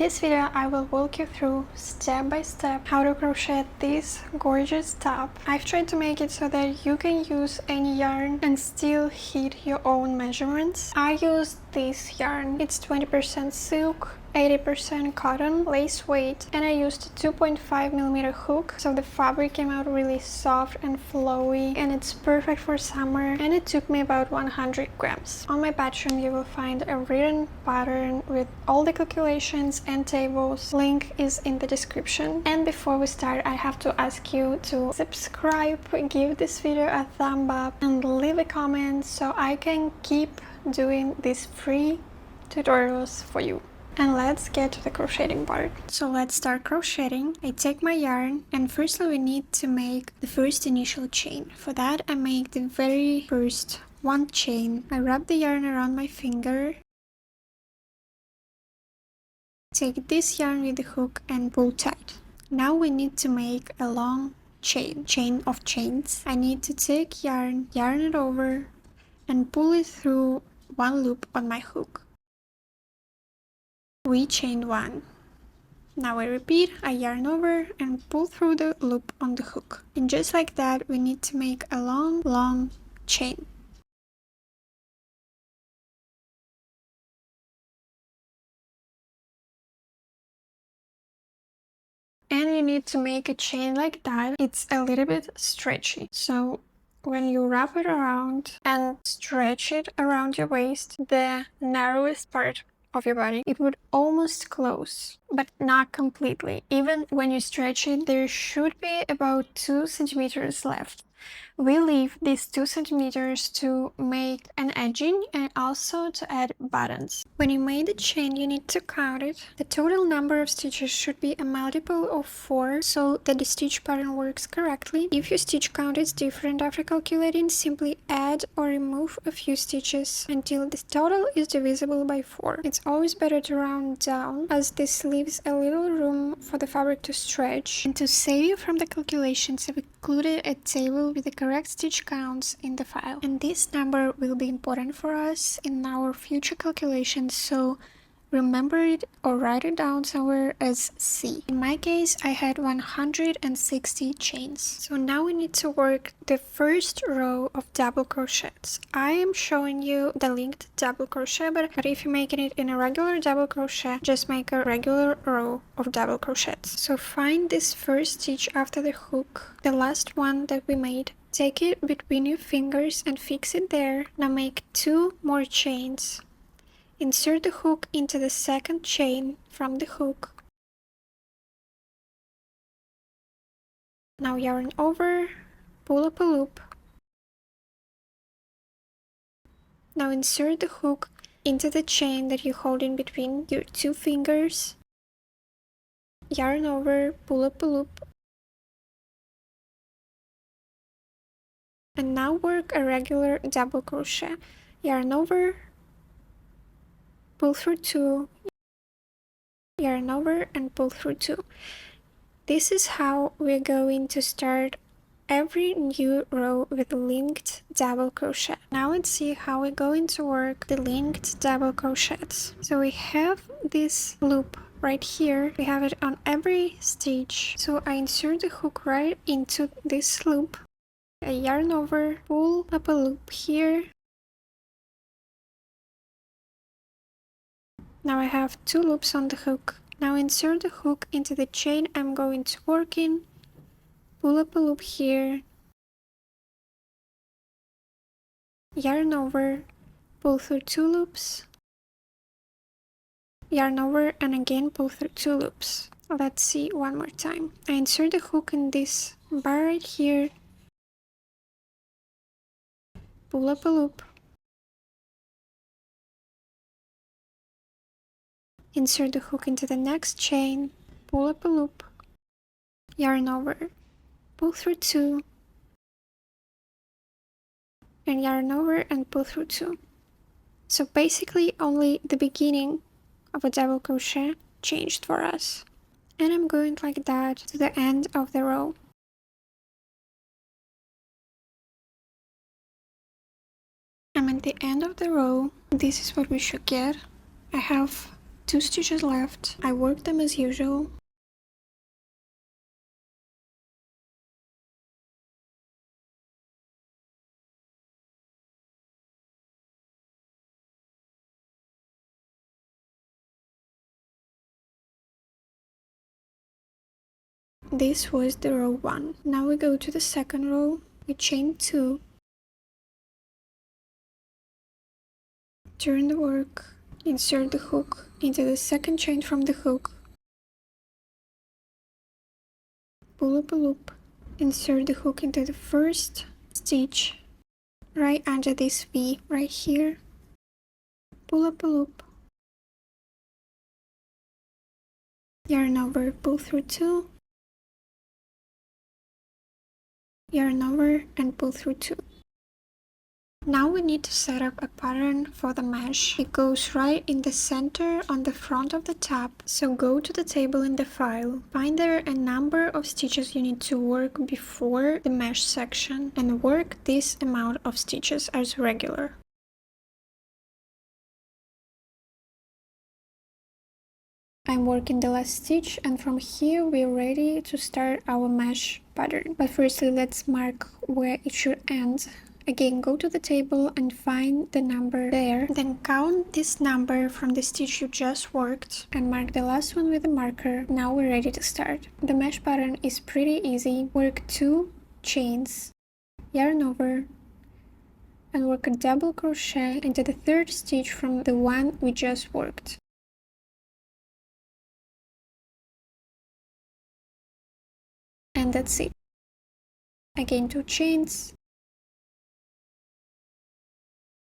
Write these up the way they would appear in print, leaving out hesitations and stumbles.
this video I will walk you through step by step how to crochet this gorgeous top. I've tried to make it so that you can use any yarn and still hit your own measurements. I used this yarn. It's 20% silk, 80% cotton, lace weight, and I used a 2.5mm hook, so the fabric came out really soft and flowy, and it's perfect for summer, and it took me about 100 grams. On my Patreon you will find a written pattern with all the calculations and tables. Link is in the description. And before we start, I have to ask you to subscribe, give this video a thumb up, and leave a comment so I can keep doing these free tutorials for you. And let's get to the crocheting part. So let's start crocheting. I take my yarn, and firstly we need to make the first initial chain. For that I make the very first one chain. I wrap the yarn around my finger, take this yarn with the hook and pull tight. Now we need to make a long chain of chains. I need to take yarn it over, and pull it through one loop on my hook. We chained one. Now I repeat, I yarn over and pull through the loop on the hook. And just like that, we need to make a long chain. And you need to make a chain like that. It's a little bit stretchy. So when you wrap it around and stretch it around your waist, the narrowest part of your body, it would almost close, but not completely. Even when you stretch it, there should be about 2 centimeters left. We leave these 2 centimeters to make an edging and also to add buttons. When you made the chain, you need to count it. The total number of stitches should be a multiple of 4 so that the stitch pattern works correctly. If your stitch count is different after calculating, simply add or remove a few stitches until the total is divisible by 4. It's always better to round down, as this leaves a little room for the fabric to stretch. And to save you from the calculations, I've included a table with the correct stitch counts in the file, and this number will be important for us in our future calculations, so remember it or write it down somewhere as C. In my case, I had 160 chains. So now we need to work the first row of double crochets. I am showing you the linked double crochet, but if you're making it in a regular double crochet, just make a regular row of double crochets. So find this first stitch after the hook, the last one that we made. Take it between your fingers and fix it there. Now make 2 more chains. Insert the hook into the second chain from the hook. Now yarn over, pull up a loop. Now insert the hook into the chain that you hold in between your 2 fingers. Yarn over, pull up a loop. And now work a regular double crochet. Yarn over, pull through 2, yarn over and pull through 2. This is how we're going to start every new row with linked double crochet. Now let's see how we're going to work the linked double crochets. So we have this loop right here. We have it on every stitch. So I insert the hook right into this loop. I yarn over, pull up a loop here. Now I have 2 loops on the hook. Now insert the hook into the chain I'm going to work in. Pull up a loop here. Yarn over, pull through 2 loops. Yarn over and again pull through 2 loops. Let's see one more time. I insert the hook in this bar right here. Pull up a loop. Insert the hook into the next chain, pull up a loop, yarn over, pull through 2, and yarn over and pull through 2. So basically only the beginning of a double crochet changed for us. And I'm going like that to the end of the row. I'm at the end of the row. This is what we should get. I have 2 stitches left. I work them as usual. This was the row 1. Now we go to the second row, we chain 2, turn the work, insert the hook into the second chain from the hook, pull up a loop, insert the hook into the first stitch right under this V right here, pull up a loop, yarn over, pull through 2, yarn over and pull through 2. Now we need to set up a pattern for the mesh. It goes right in the center on the front of the tab. So go to the table in the file, find there a number of stitches you need to work before the mesh section and work this amount of stitches as regular. I'm working the last stitch and from here we're ready to start our mesh pattern. But firstly let's mark where it should end. Again, go to the table and find the number there. Then count this number from the stitch you just worked and mark the last one with a marker. Now we're ready to start. The mesh pattern is pretty easy. Work 2 chains, yarn over, and work a double crochet into the third stitch from the one we just worked. And that's it. Again, 2 chains,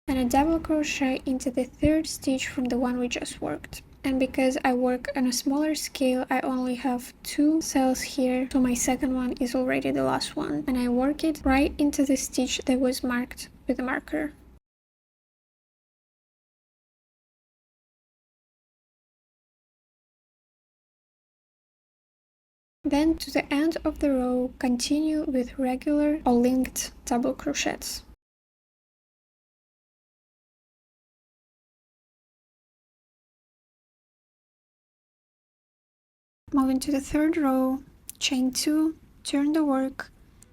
and a double crochet into the third stitch from the one we just worked. And because I work on a smaller scale, I only have 2 cells here, so my second one is already the last one, and I work it right into the stitch that was marked with a marker. Then to the end of the row, continue with regular or linked double crochets. Moving to the third row, chain 2, turn the work,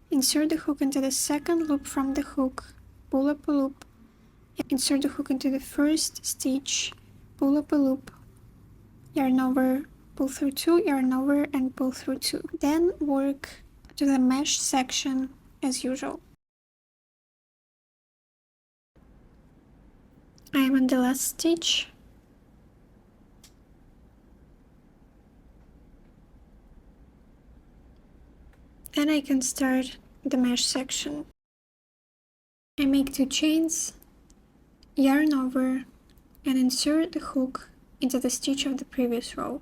insert the hook into the second loop from the hook, pull up a loop, insert the hook into the first stitch, pull up a loop, yarn over, pull through 2, yarn over and pull through 2. Then work to the mesh section as usual. I am on the last stitch. Then I can start the mesh section. I make 2 chains, yarn over, and insert the hook into the stitch of the previous row.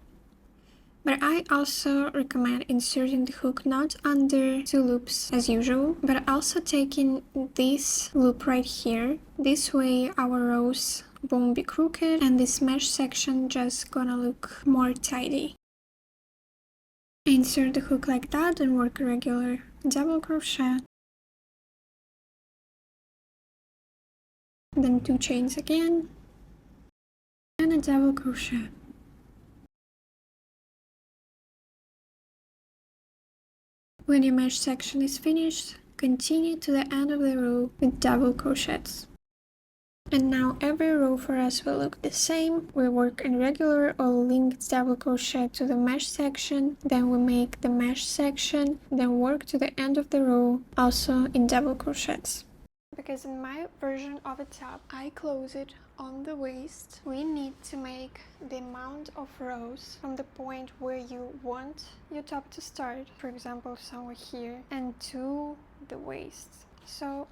But I also recommend inserting the hook not under 2 loops as usual, but also taking this loop right here. This way our rows won't be crooked and this mesh section just gonna look more tidy. Insert the hook like that and work a regular double crochet, then 2 chains again and a double crochet. When your mesh section is finished, continue to the end of the row with double crochets. And now every row for us will look the same. We work in regular or linked double crochet to the mesh section, then we make the mesh section, then work to the end of the row, also in double crochets. Because in my version of a top, I close it on the waist. We need to make the amount of rows from the point where you want your top to start, for example somewhere here, and to the waist. So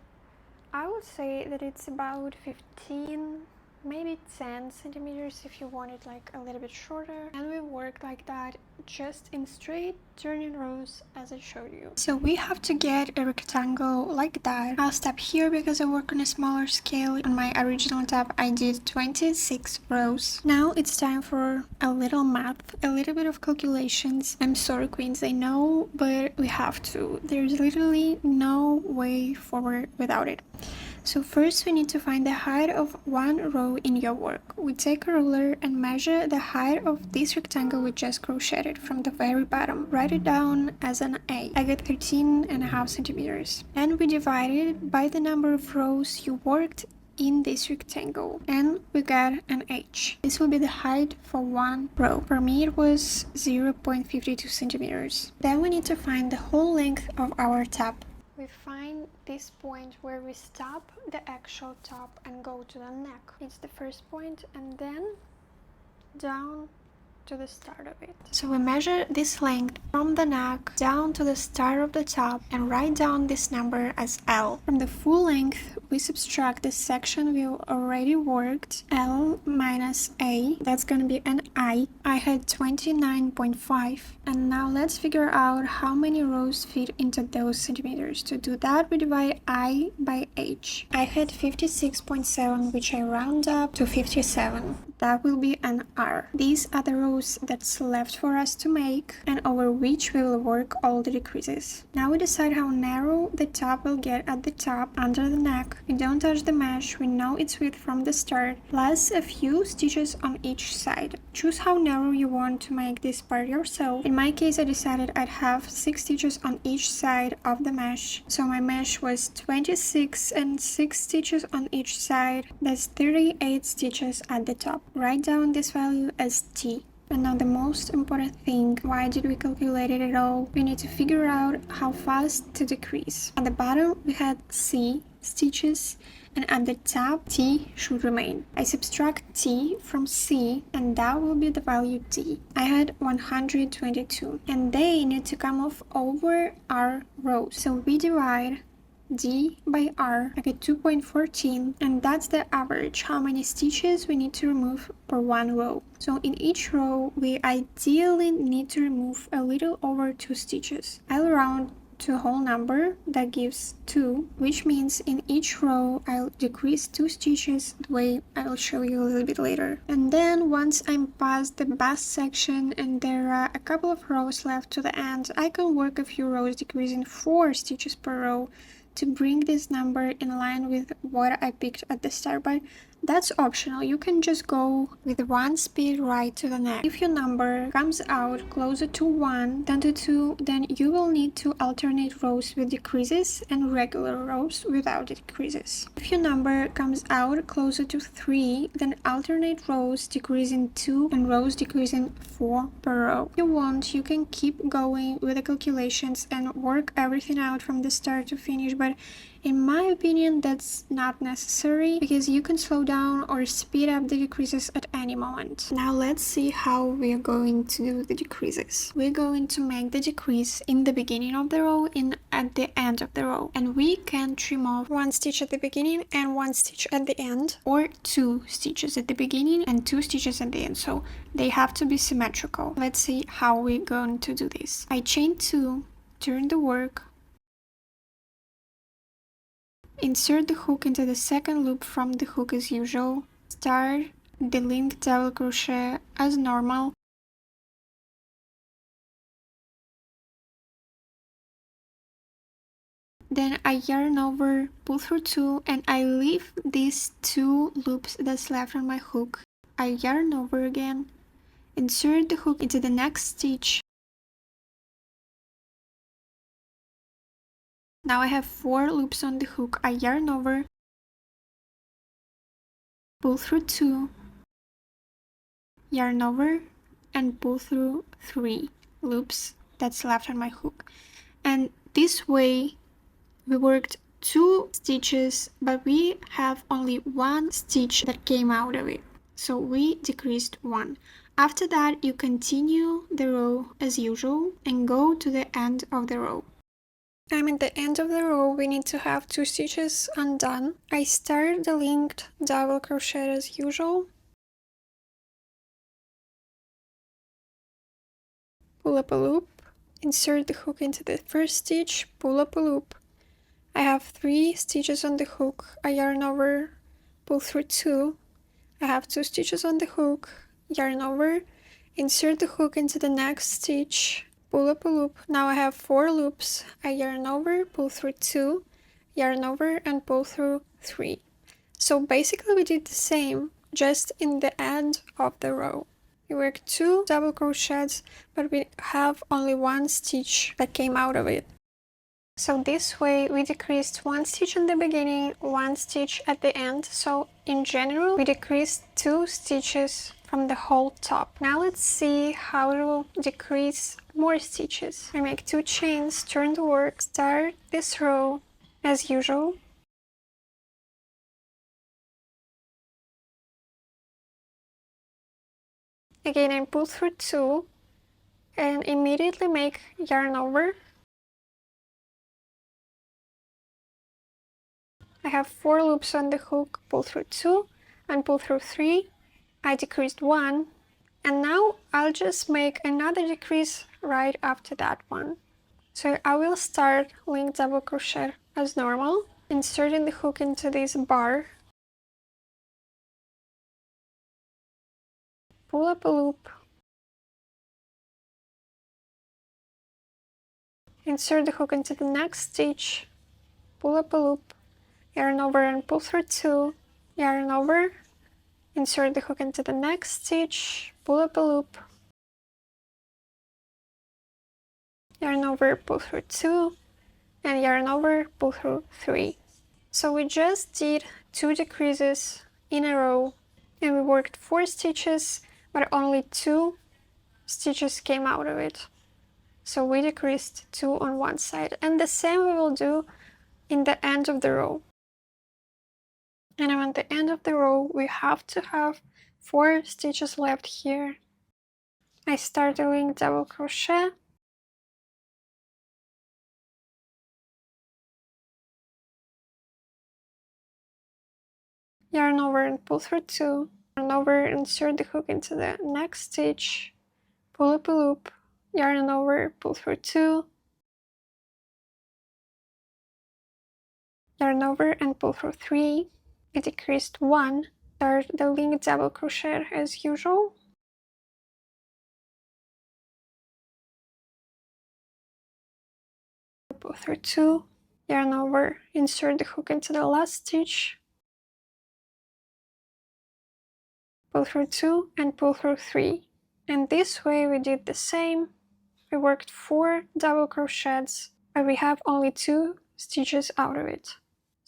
I would say that it's about 15, maybe 10 centimeters if you want it like a little bit shorter, and we work like that just in straight turning rows as I showed you. So we have to get a rectangle like that. I'll stop here because I work on a smaller scale. On my original tab I did 26 rows. Now it's time for a little math, a little bit of calculations. I'm sorry queens, I know, but we have to. There's literally no way forward without it. So first we need to find the height of one row in your work. We take a ruler and measure the height of this rectangle we just crocheted from the very bottom. Write it down as an A. I got 13.5 centimeters. And we divide it by the number of rows you worked in this rectangle, and we got an H. This will be the height for one row. For me it was 0.52 centimeters. Then we need to find the whole length of our top. We find this point where we stop the actual top and go to the neck. It's the first point, and then down to the start of it. So we measure this length from the neck down to the start of the top and write down this number as L. From the full length, we subtract the section we already worked, L minus A. That's gonna be an I. I had 29.5. And now let's figure out how many rows fit into those centimeters. To do that, we divide I by H. I had 56.7, which I round up to 57. That will be an R. These are the rows that's left for us to make and over which we will work all the decreases. Now we decide how narrow the top will get at the top under the neck. We don't touch the mesh, we know its width from the start, plus a few stitches on each side. Choose how narrow you want to make this part yourself. In my case I decided I'd have 6 stitches on each side of the mesh. So my mesh was 26 and 6 stitches on each side. That's 38 stitches at the top. Write down this value as T. And now the most important thing, why did we calculate it at all? We need to figure out how fast to decrease. At the bottom we had C stitches and at the top T should remain. I subtract T from C and that will be the value T. I had 122 and they need to come off over our rows. So we divide D by R. I get 2.14 and that's the average, how many stitches we need to remove per one row. So in each row we ideally need to remove a little over 2 stitches. I'll round to a whole number that gives 2, which means in each row I'll decrease 2 stitches the way I'll show you a little bit later. And then once I'm past the bust section and there are a couple of rows left to the end, I can work a few rows decreasing 4 stitches per row to bring this number in line with what I picked at the start, but that's optional. You can just go with one speed right to the neck. If your number comes out closer to 1 than to 2, then you will need to alternate rows with decreases and regular rows without decreases. If your number comes out closer to 3, then alternate rows decreasing 2 and rows decreasing 4 per row. If you want, you can keep going with the calculations and work everything out from the start to finish, but in my opinion, that's not necessary because you can slow down or speed up the decreases at any moment. Now let's see how we are going to do the decreases. We're going to make the decrease in the beginning of the row and at the end of the row. And we can trim off 1 stitch at the beginning and 1 stitch at the end, or 2 stitches at the beginning and 2 stitches at the end. So they have to be symmetrical. Let's see how we're going to do this. I chain 2, turn the work, insert the hook into the second loop from the hook as usual, start the linked double crochet as normal, then I yarn over, pull through 2, and I leave these 2 loops that's left on my hook. I yarn over again, insert the hook into the next stitch. Now I have 4 loops on the hook. I yarn over, pull through 2, yarn over, and pull through 3 loops that's left on my hook. And this way we worked 2 stitches, but we have only 1 stitch that came out of it. So we decreased 1. After that, you continue the row as usual and go to the end of the row. I'm at the end of the row. We need to have 2 stitches undone. I start the linked double crochet as usual. pull up a loop, insert the hook into the first stitch, pull up a loop. I have 3 stitches on the hook, I yarn over, pull through 2. I have 2 stitches on the hook, yarn over, insert the hook into the next stitch, pull up a loop. Now I have 4 loops. I yarn over, pull through 2, yarn over, and pull through 3. So basically we did the same, just in the end of the row. We worked 2 double crochets, but we have only 1 stitch that came out of it. So this way we decreased 1 stitch in the beginning, 1 stitch at the end. So in general we decreased 2 stitches from the whole top. Now let's see how to decrease more stitches. I make 2 chains, turn the work, start this row as usual. Again I pull through 2 and immediately make yarn over. I have 4 loops on the hook, pull through 2 and pull through 3. I decreased 1, and now I'll just make another decrease right after that one. So I will start link double crochet as normal, inserting the hook into this bar, pull up a loop, insert the hook into the next stitch, pull up a loop, yarn over and pull through 2, yarn over, insert the hook into the next stitch, pull up a loop, yarn over, pull through 2, and yarn over, pull through 3. So we just did 2 decreases in a row, and we worked 4 stitches, but only 2 stitches came out of it. So we decreased 2 on one side, and the same we will do in the end of the row. And at the end of the row we have to have 4 stitches left here. I start a link double crochet, yarn over and pull through 2, yarn over, insert the hook into the next stitch, pull up a loop, yarn over, pull through 2, yarn over and pull through 3. I decreased 1, start the link double crochet as usual, pull through 2, yarn over, insert the hook into the last stitch, pull through 2 and pull through 3. And this way we did the same. We worked 4 double crochets, but we have only 2 stitches out of it.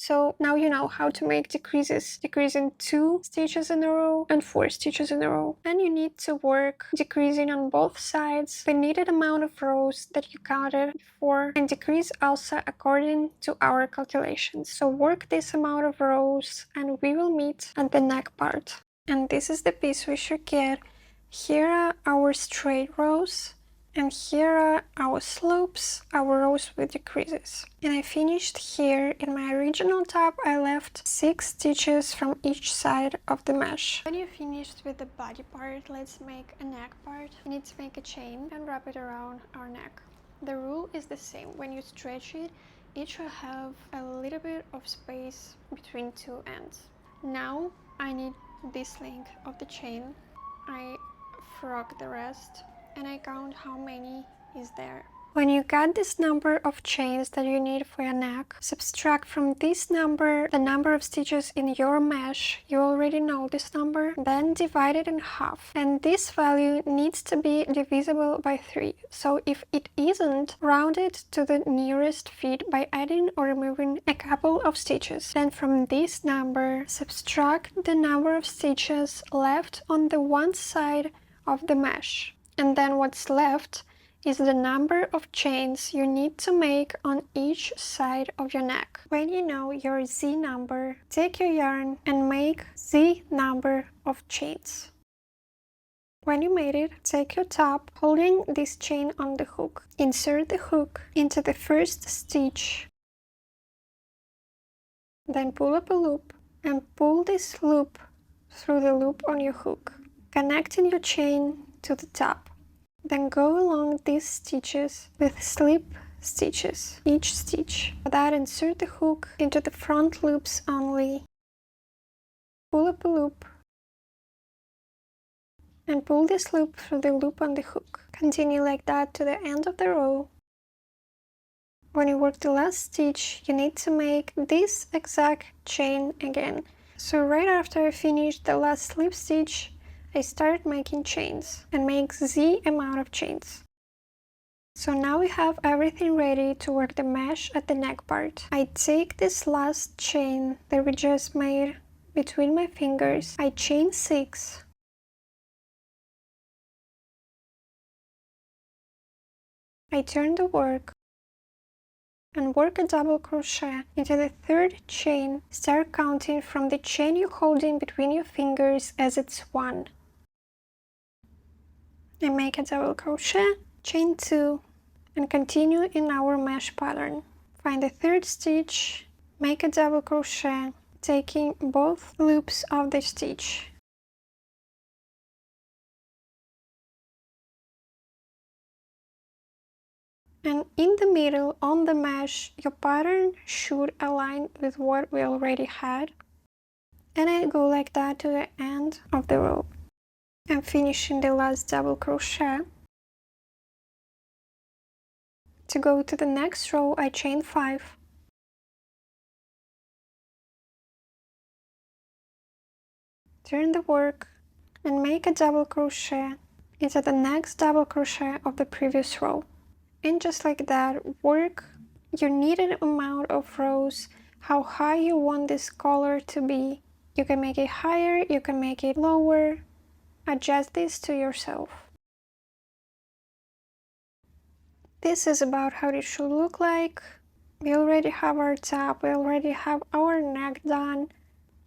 So now you know how to make decreases, decreasing 2 stitches in a row and 4 stitches in a row. And you need to work decreasing on both sides the needed amount of rows that you counted before, and decrease also according to our calculations. So work this amount of rows and we will meet at the neck part. And this is the piece we should get. Here are our straight rows, and here are our slopes, our rows with decreases. And I finished here. In my original top I left 6 stitches from each side of the mesh. When you finished with the body part, let's make a neck part. You need to make a chain and wrap it around our neck. The rule is the same. When you stretch it, it should have a little bit of space between 2 ends. Now I need this length of the chain. I frog the rest and I count how many is there. When you got this number of chains that you need for your neck, subtract from this number the number of stitches in your mesh. You already know this number. Then divide it in half. And this value needs to be divisible by 3. So if it isn't, round it to the nearest fit by adding or removing a couple of stitches. Then from this number, subtract the number of stitches left on the one side of the mesh. And then what's left is the number of chains you need to make on each side of your neck. When you know your Z number, take your yarn and make Z number of chains. When you made it, take your top, holding this chain on the hook. Insert the hook into the first stitch. Then pull up a loop and pull this loop through the loop on your hook, connecting your chain to the top. Then go along these stitches with slip stitches, each stitch. For that, insert the hook into the front loops only, pull up a loop, and pull this loop through the loop on the hook. Continue like that to the end of the row. When you work the last stitch, you need to make this exact chain again. So right after I finished the last slip stitch, I start making chains and make Z amount of chains. So now we have everything ready to work the mesh at the neck part. I take this last chain that we just made between my fingers, I chain 6. I turn the work and work a double crochet into the third chain. Start counting from the chain you're holding between your fingers as it's 1. And make a double crochet, chain 2, and continue in our mesh pattern. Find the third stitch, make a double crochet, taking both loops of the stitch. And in the middle, on the mesh, your pattern should align with what we already had. And I go like that to the end of the row. And finishing the last double crochet. To go to the next row, I chain 5. Turn the work and make a double crochet into the next double crochet of the previous row. And just like that, work your needed amount of rows, how high you want this color to be. You can make it higher, you can make it lower. Adjust this to yourself. This is about how it should look like. We already have our top, we already have our neck done.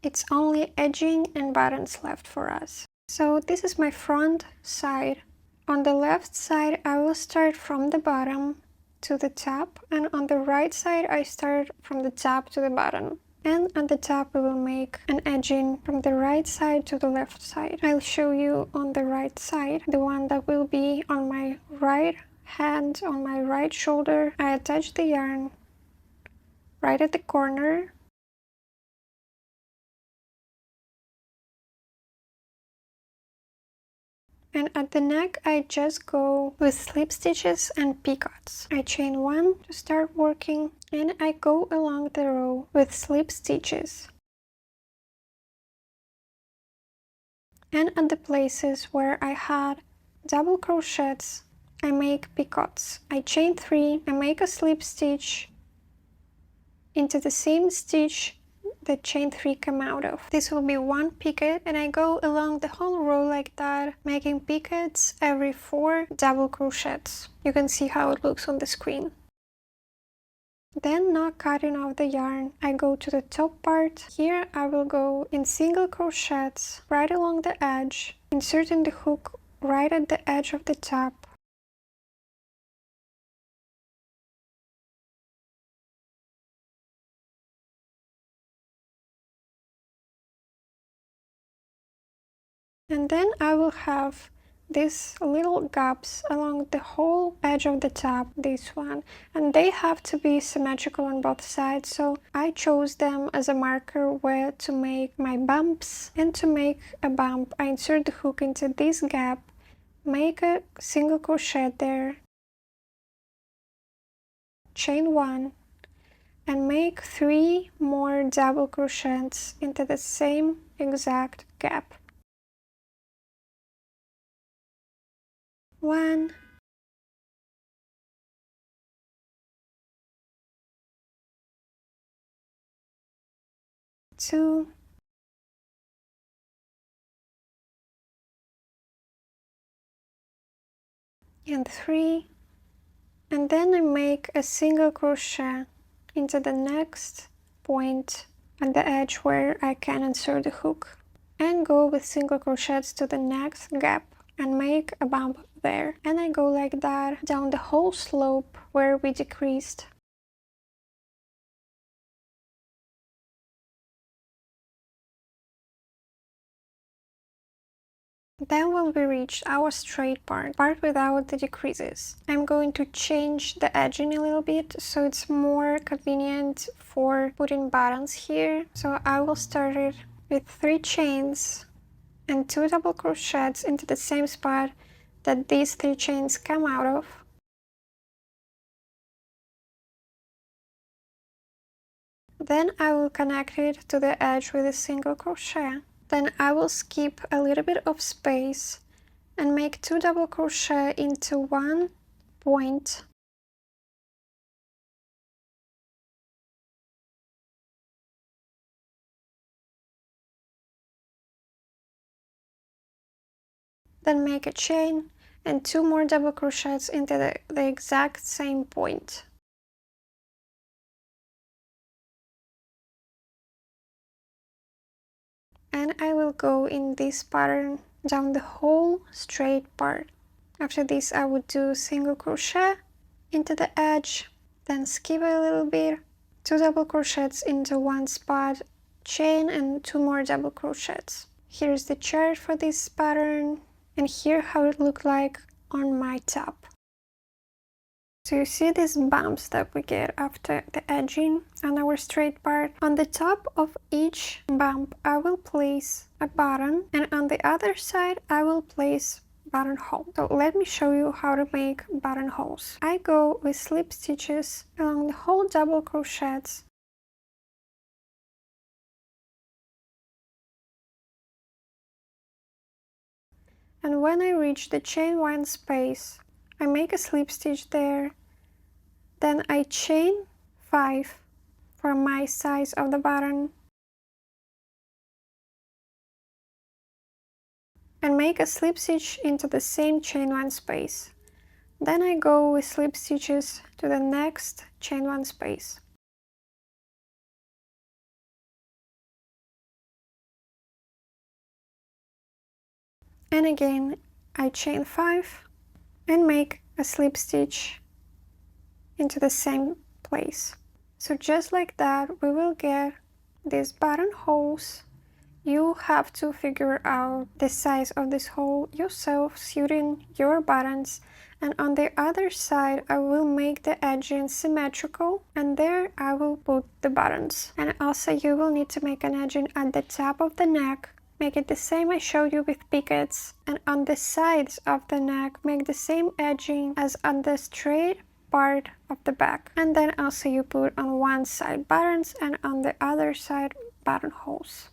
It's only edging and buttons left for us. So this is my front side. On the left side, I will start from the bottom to the top, and on the right side, I start from the top to the bottom. And at the top, we will make an edging from the right side to the left side. I'll show you on the right side, the one that will be on my right hand, on my right shoulder. I attach the yarn right at the corner. And at the neck, I just go with slip stitches and picots. I chain 1 to start working, and I go along the row with slip stitches. And at the places where I had double crochets, I make picots. I chain 3 and make a slip stitch into the same stitch the chain 3 come out of. This will be 1 picot, and I go along the whole row like that, making picots every 4 double crochets. You can see how it looks on the screen. Then, not cutting off the yarn, I go to the top part. Here I will go in single crochets right along the edge, inserting the hook right at the edge of the top. And then I will have these little gaps along the whole edge of the top, this one, and they have to be symmetrical on both sides, so I chose them as a marker where to make my bumps. And to make a bump, I insert the hook into this gap, make a single crochet there, chain 1, and make 3 more double crochets into the same exact gap. 1, 2, and 3, and then I make a single crochet into the next point at the edge where I can insert the hook, and go with single crochets to the next gap and make a bump there. And I go like that down the whole slope where we decreased. Then when we reach our straight part without the decreases, I'm going to change the edging a little bit so it's more convenient for putting buttons here. So I will start it with 3 chains and 2 double crochets into the same spot that these 3 chains come out of. Then I will connect it to the edge with a single crochet. Then I will skip a little bit of space and make 2 double crochet into 1 point. Then make a chain and 2 more double crochets into the exact same point. And I will go in this pattern down the whole straight part. After this I would do single crochet into the edge, then skip a little bit, 2 double crochets into 1 spot, chain and 2 more double crochets. Here's the chart for this pattern, and here how it looked like on my top. So you see these bumps that we get after the edging on our straight part. On the top of each bump I will place a button, and on the other side I will place buttonhole. So let me show you how to make buttonholes. I go with slip stitches along the whole double crochets. And when I reach the chain 1 space, I make a slip stitch there, then I chain 5 for my size of the button, and make a slip stitch into the same chain 1 space. Then I go with slip stitches to the next chain 1 space. And again I chain 5 and make a slip stitch into the same place. So just like that we will get these buttonholes. You have to figure out the size of this hole yourself, suiting your buttons. And on the other side I will make the edging symmetrical, and there I will put the buttons. And also you will need to make an edging at the top of the neck. Make it the same I showed you with pickets, and on the sides of the neck make the same edging as on the straight part of the back. And then also you put on one side buttons and on the other side buttonholes.